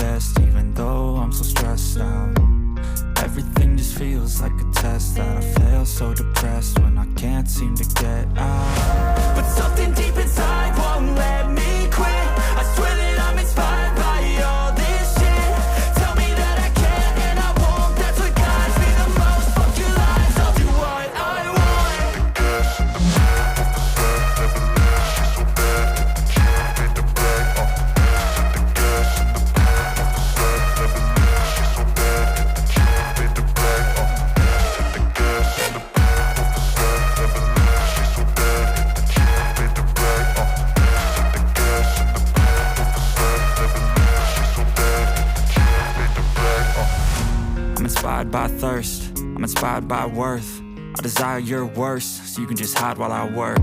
best, even though I'm so stressed out. Everything just feels like a test that I fail, so depressed when I can't seem to get out. But something deep inside won't let me quit. I swear that I'm inspired by all this shit. Tell me that I can and I won't, that's what guides me the most. Fuck your lies, I'll do what I want. I'm inspired by thirst, I'm inspired by worth. I desire your worst, so you can just hide while I work.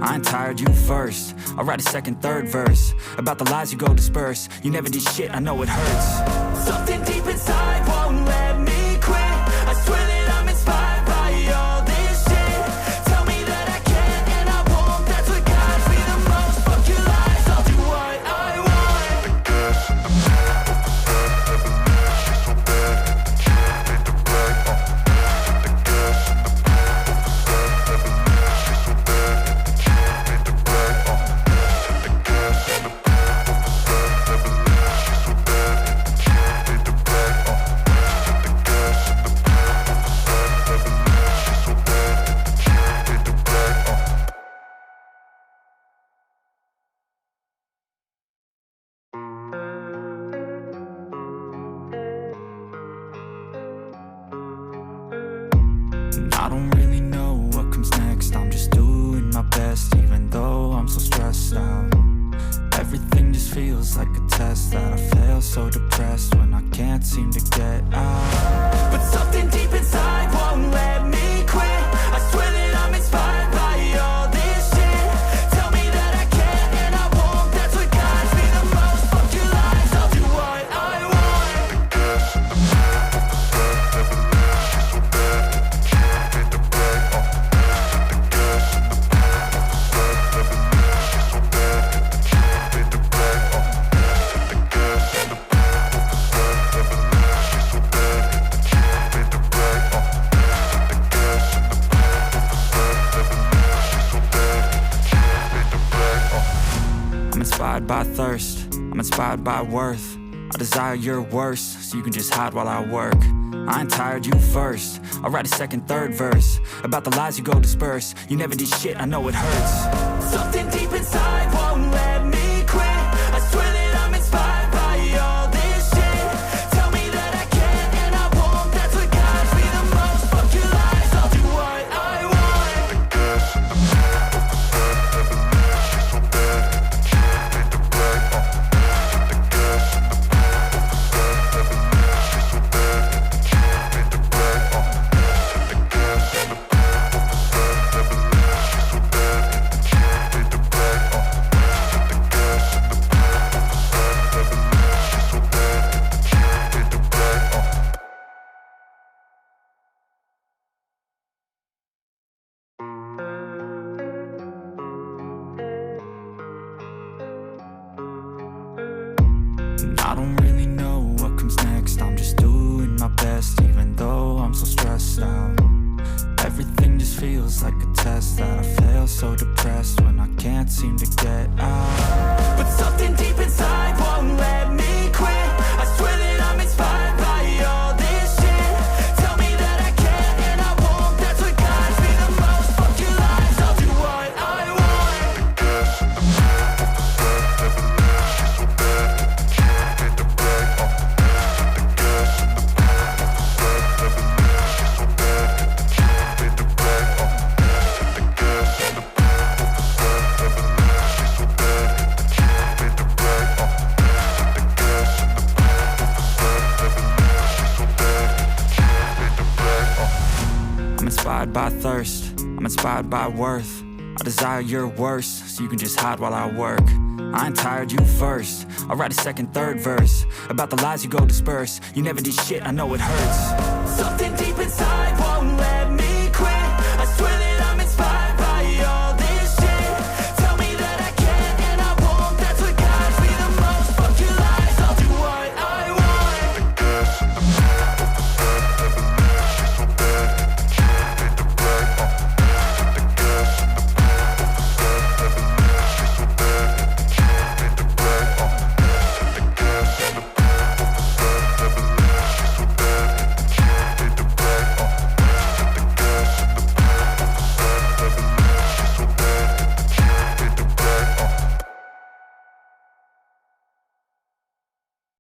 I ain't tired, you first. I'll write a second, third verse about the lies you go disperse. You never did shit, I know it hurts. Something deep inside won't let me quit. I swear that I'm inspired by all this shit. Tell me that I can and I won't, that's what guides me the most. Fuck your lies, I'll do what I want. I don't really know what comes next. I'm just doing my best, even though I'm so stressed out. Everything just feels like a test that I fail, so depressed when I can't seem to get out. But something deep inside won't let me quit. I swear that I'm inspired by all this shit. Tell me that I can and I won't, that's what guides me the most. Fuck your lies, I'll do what I want. I'm inspired by thirst, I'm inspired by worth. I desire your worst, so you can just hide while I work. I ain't tired, you first. I'll write a second, third verse about the lies you go disperse. You never did shit, I know it hurts. Something deep inside won't let me quit. I swear that I'm inspired by all this shit. Tell me that I can and I won't, that's what guides me the most. Fuck your lies, I'll do what I want. I don't really know what comes next. I'm just doing my best, even though I'm so stressed out. Everything just feels like a test that I fail, so depressed when I can't seem to get out. But something deep inside won't let me quit. I swear that I'm inspired by all this shit. Tell me that I can and I won't, that's what guides me the most. Fuck your lies, I'll do what I want. I'm inspired by thirst, I'm inspired by worth. I desire your worst, so you can just hide while I work. I ain't tired, you first. I'll write a second, third verse about the lies you go disperse. You never did shit, I know it hurts. Something deep inside